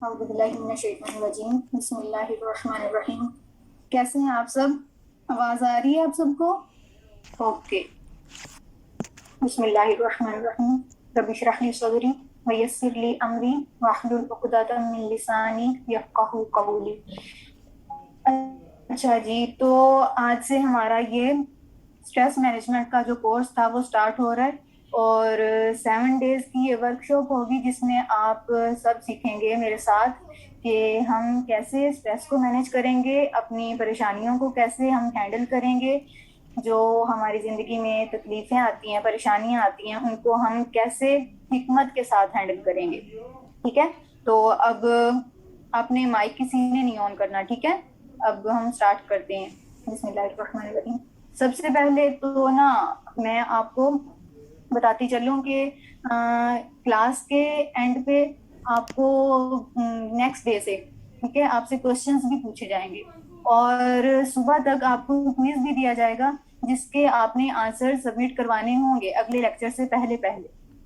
اعوذ باللہ من الشیطان الرجیم بسم اللہ الرحمن الرحیم. کیسے ہیں آپ سب؟ آواز آ رہی ہے آپ سب کو؟ اوکے. بسم اللہ الرحمن الرحیم. رب اشرح لی صدری ویسر لی امری واحلل عقدۃ من لسانی یفقہوا قولی. اچھا جی، تو آج سے ہمارا یہ اسٹریس مینجمنٹ کا جو کورس تھا وہ سٹارٹ ہو رہا ہے، اور 7 ڈیز کی یہ ورک شاپ ہوگی جس میں آپ سب سیکھیں گے میرے ساتھ کہ ہم کیسے اسٹریس کو مینیج کریں گے، اپنی پریشانیوں کو کیسے ہم ہینڈل کریں گے، جو ہماری زندگی میں تکلیفیں آتی ہیں، پریشانیاں آتی ہیں، ان کو ہم کیسے حکمت کے ساتھ ہینڈل کریں گے. ٹھیک ہے، تو اب آپ نے مائک کسی نے نہیں آن کرنا. ٹھیک ہے، اب ہم سٹارٹ کرتے ہیں. بسم اللہ الرحمن الرحیم. سب سے پہلے تو نا میں آپ کو بتاتی چلوں کہ کلاس کے اینڈ پہ آپ کو نیکسٹ ڈے سے ٹھیک ہے آپ سے کوشچنس بھی پوچھے جائیں گے، اور صبح تک آپ کو کوئز بھی دیا جائے گا جس کے آپ نے آنسر سبمٹ کروانے ہوں گے اگلے لیکچر سے پہلے.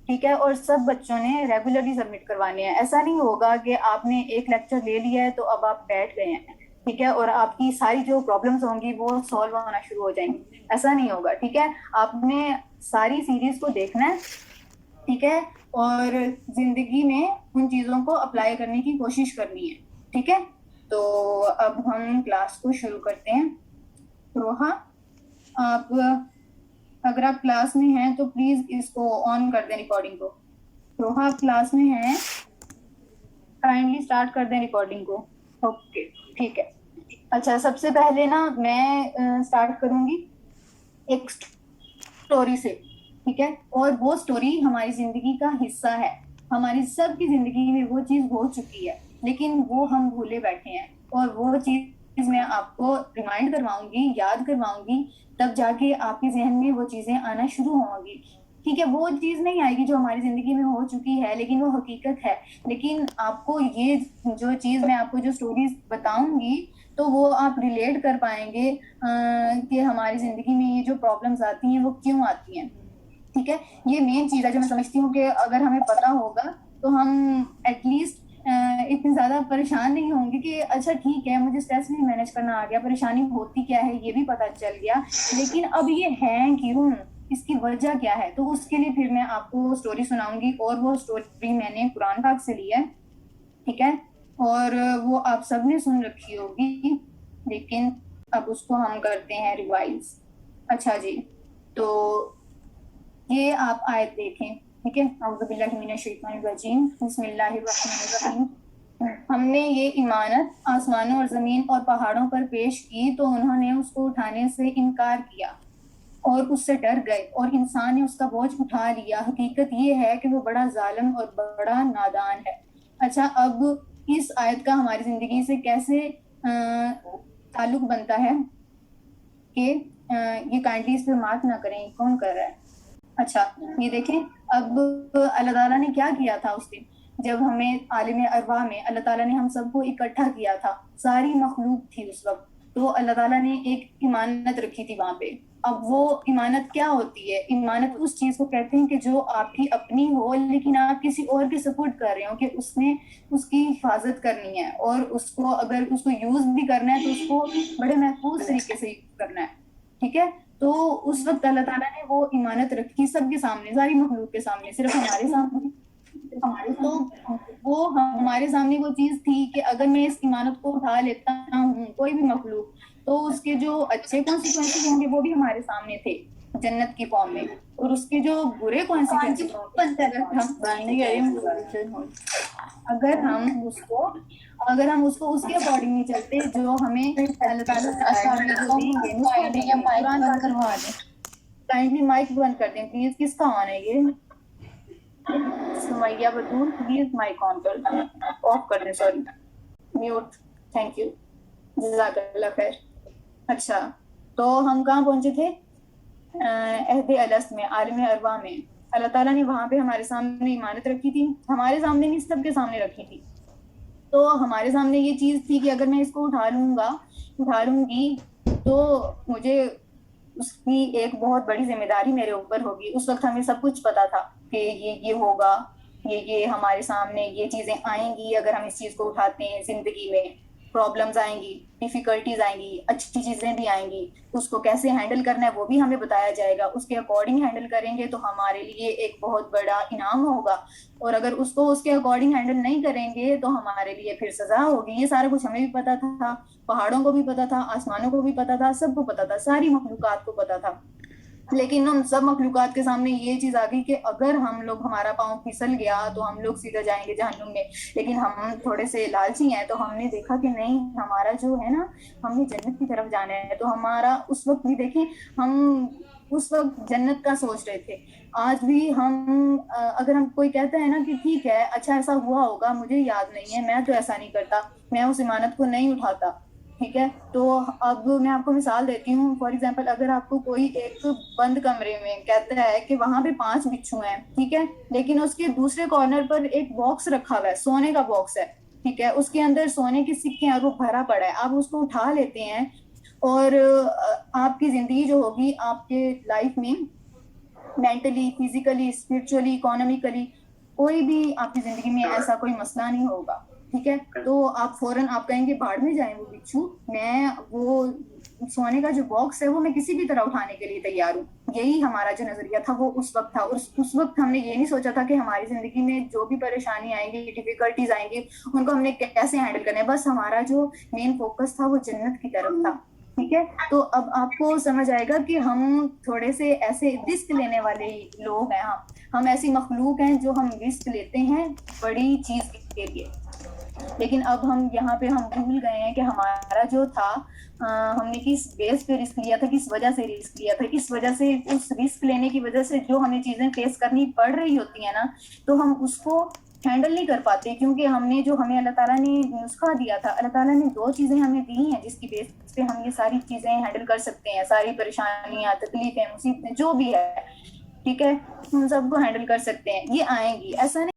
ٹھیک ہے، اور سب بچوں نے ریگولرلی سبمٹ کروانے ہیں. ایسا نہیں ہوگا کہ آپ نے ایک لیکچر لے لیا ہے تو اب آپ بیٹھ گئے ہیں، ٹھیک ہے، اور آپ کی ساری جو پرابلمس ہوں گی وہ سالو ہونا شروع ہو جائیں گی. ایسا نہیں ہوگا. ٹھیک ہے، آپ نے ساری سیریز کو دیکھنا ہے، ٹھیک ہے، اور زندگی میں ان چیزوں کو اپلائی کرنے کی کوشش کرنی ہے. ٹھیک ہے، تو اب ہم کلاس کو شروع کرتے ہیں. روحا، آپ اگر آپ کلاس میں ہیں تو پلیز اس کو آن کر دیں ریکارڈنگ کو. روحا، آپ کلاس میں ہیں؟ کائنڈلی اسٹارٹ کر دیں ریکارڈنگ کو. اوکے، ٹھیک ہے. اچھا، سب سے پہلے نا میں اسٹارٹ کروں گی ایک اسٹوری سے، ٹھیک ہے، اور وہ اسٹوری ہماری زندگی کا حصہ ہے. ہماری سب کی زندگی میں وہ چیز ہو چکی ہے لیکن وہ ہم بھولے بیٹھے ہیں، اور وہ چیز میں آپ کو ریمائنڈ کرواؤں گی، یاد کرواؤں گی، تب جا کے آپ کے ذہن میں وہ چیزیں آنا شروع ہوں گی. ٹھیک ہے، وہ چیز نہیں آئے گی جو ہماری زندگی میں ہو چکی ہے لیکن وہ حقیقت ہے. لیکن آپ کو یہ جو چیز میں آپ کو جو اسٹوریز بتاؤں گی تو وہ آپ ریلیٹ کر پائیں گے کہ ہماری زندگی میں یہ جو پرابلمس آتی ہیں وہ کیوں آتی ہیں. ٹھیک ہے، یہ مین چیز ہے جو میں سمجھتی ہوں کہ اگر ہمیں پتا ہوگا تو ہم ایٹ لیسٹ اتنے زیادہ پریشان نہیں ہوں گے کہ اچھا ٹھیک ہے مجھے اسٹریس بھی مینیج کرنا آ گیا، پریشانی ہوتی کیا ہے یہ بھی پتا چل گیا، لیکن اب یہ ہے کیوں، اس کی وجہ کیا ہے. تو اس کے لیے پھر میں آپ کو اسٹوری سناؤں گی، اور وہ اسٹوری میں نے قرآن پاک سے لی ہے. ٹھیک ہے، اور وہ آپ سب نے سن رکھی ہوگی لیکن اب اس کو ہم کرتے ہیں ریوائز. اچھا جی، تو یہ آپ آیت دیکھیں. ٹھیک ہے، اعوذ باللہ من الشیطان الرجیم بسم اللہ الرحمن الرحیم. ہم نے یہ امانت آسمانوں اور زمین اور پہاڑوں پر پیش کی تو انہوں نے اس کو اٹھانے سے انکار کیا اور اس سے ڈر گئے، اور انسان نے اس کا بوجھ اٹھا لیا. حقیقت یہ ہے کہ وہ بڑا ظالم اور بڑا نادان ہے. اچھا، اب اس آیت کا ہماری زندگی سے کیسے تعلق بنتا ہے کہ یہ کائنڈلی اس پہ مارک نہ کریں، کون کر رہا ہے. اچھا، یہ دیکھیں، اب اللہ تعالیٰ نے کیا کیا تھا اس دن جب ہمیں عالم ارواح میں اللہ تعالیٰ نے ہم سب کو اکٹھا کیا تھا. ساری مخلوق تھی اس وقت، تو اللہ تعالیٰ نے ایک امانت رکھی تھی وہاں پہ. اب وہ امانت کیا ہوتی ہے؟ امانت اس چیز کو کہتے ہیں کہ جو آپ کی اپنی ہو لیکن آپ کسی اور کے سپورٹ کر رہے ہو، کہ اس نے اس کی حفاظت کرنی ہے، اور اس کو اگر اس کو یوز بھی کرنا ہے تو اس کو بڑے محفوظ طریقے سے یوز کرنا ہے. ٹھیک ہے، تو اس وقت اللہ تعالیٰ نے وہ امانت رکھی سب کے سامنے، ساری مخلوق کے سامنے، صرف ہمارے سامنے. تو وہ ہمارے سامنے وہ چیز تھی کہ اگر میں اس امانت کو اٹھا لیتا ہوں کوئی بھی مخلوق، تو اس کے جو اچھے کانسیکوینسز ہوں گے وہ بھی ہمارے سامنے تھے جنت کی فارم میں، اور اس کے جو برے کانسیکوینسز ہوں گے اگر ہم اس کو اس کے اکارڈنگ نہیں چلتے جو ہمیں اللہ تعالیٰ دیں گے. کائنڈلی مائک بند کر دیں پلیز. کس کا آن ہے یہ؟ سمیہ بدور، پلیز مائک آن کر دیں، آف کر دیں، سوری، میوٹ. تھینک یو، جزاک اللہ خیر. اچھا، تو ہم کہاں پہنچے تھے؟ عہد الست میں، عالم ارواح میں. اللہ تعالیٰ نے وہاں پہ ہمارے سامنے امانت رکھی تھی، ہمارے سامنے نہیں سب کے سامنے رکھی تھی. تو ہمارے سامنے یہ چیز تھی کہ اگر میں اس کو اٹھا لوں گی تو مجھے اس کی ایک بہت بڑی ذمہ داری میرے اوپر ہوگی. اس وقت ہمیں سب کچھ پتا تھا کہ یہ ہوگا، یہ ہمارے سامنے یہ چیزیں آئیں گی اگر ہم اس چیز کو اٹھاتے ہیں، زندگی میں پرابلمز آئیں گی، ڈیفیکلٹیز آئیں گی، اچھی چیزیں بھی آئیں گی، اس کو کیسے ہینڈل کرنا ہے وہ بھی ہمیں بتایا جائے گا. اس کے اکارڈنگ ہینڈل کریں گے تو ہمارے لیے ایک بہت بڑا انعام ہوگا، اور اگر اس کو اس کے اکارڈنگ ہینڈل نہیں کریں گے تو ہمارے لیے پھر سزا ہوگی. یہ سارا کچھ ہمیں بھی پتا تھا، پہاڑوں کو بھی پتا تھا، آسمانوں کو بھی پتا تھا، سب کو پتا تھا، ساری مخلوقات کو پتا تھا. لیکن ہم سب مخلوقات کے سامنے یہ چیز آ گئی کہ اگر ہم لوگ، ہمارا پاؤں پھسل گیا تو ہم لوگ سیدھا جائیں گے جہنم میں. لیکن ہم تھوڑے سے لالچی ہیں تو ہم نے دیکھا کہ نہیں، ہمارا جو ہے نا، ہم نے جنت کی طرف جانا ہے. تو ہمارا اس وقت بھی دیکھیں، ہم اس وقت جنت کا سوچ رہے تھے. آج بھی ہم اگر ہم کوئی کہتا ہے نا کہ ٹھیک ہے اچھا ایسا ہوا ہوگا، مجھے یاد نہیں ہے، میں تو ایسا نہیں کرتا، میں اس امانت کو نہیں اٹھاتا، ٹھیک ہے. تو اب میں آپ کو مثال دیتی ہوں. فار ایگزامپل، اگر آپ کو کوئی ایک بند کمرے میں کہتا ہے کہ وہاں پہ 5 بچھو ہیں، ٹھیک ہے، لیکن اس کے دوسرے کارنر پر ایک باکس رکھا ہوا ہے، سونے کا باکس ہے، ٹھیک ہے، اس کے اندر سونے کے سکے ہیں اور وہ بھرا پڑا ہے. آپ اس کو اٹھا لیتے ہیں اور آپ کی زندگی جو ہوگی آپ کے لائف میں، مینٹلی، فزیکلی، اسپرچولی، اکانومیکلی، کوئی بھی آپ کی زندگی میں ایسا کوئی مسئلہ نہیں ہوگا، ٹھیک ہے. تو آپ فوراً آپ کہیں گے بھاڑ میں جائیں وہ بچھو، میں وہ سونے کا جو باکس ہے وہ میں کسی بھی طرح اٹھانے کے لیے تیار ہوں. یہی ہمارا جو نظریہ تھا وہ اس وقت تھا. اور اس وقت ہم نے یہ نہیں سوچا تھا کہ ہماری زندگی میں جو بھی پریشانی آئیں گی، ڈیفیکلٹیز آئیں گی، ان کو ہم نے کیسے ہینڈل کرنا ہے. بس ہمارا جو مین فوکس تھا وہ جنت کی طرف تھا، ٹھیک ہے. تو اب آپ کو سمجھ آئے گا کہ ہم تھوڑے سے ایسے رسک لینے والے لوگ ہیں. ہم ایسی مخلوق ہیں جو ہم رسک لیتے ہیں بڑی چیز کے لیے. لیکن اب ہم یہاں پہ ہم بھول گئے ہیں کہ ہمارا جو تھا، ہم نے کس بیس پہ رسک لیا تھا، کس وجہ سے رسک لیا تھا، کس وجہ سے اس رسک لینے کی وجہ سے جو ہمیں چیزیں فیس کرنی پڑ رہی ہوتی ہیں نا، تو ہم اس کو ہینڈل نہیں کر پاتے. کیونکہ ہم نے جو ہمیں اللہ تعالیٰ نے نسخہ دیا تھا، اللہ تعالیٰ نے 2 چیزیں ہمیں دی ہیں جس کی بیس پہ ہم یہ ساری چیزیں ہینڈل کر سکتے ہیں. ساری پریشانیاں، تکلیفیں، مصیبتیں جو بھی ہے، ٹھیک ہے، ہم سب کو ہینڈل کر سکتے ہیں. یہ آئیں گی، ایسا نہیں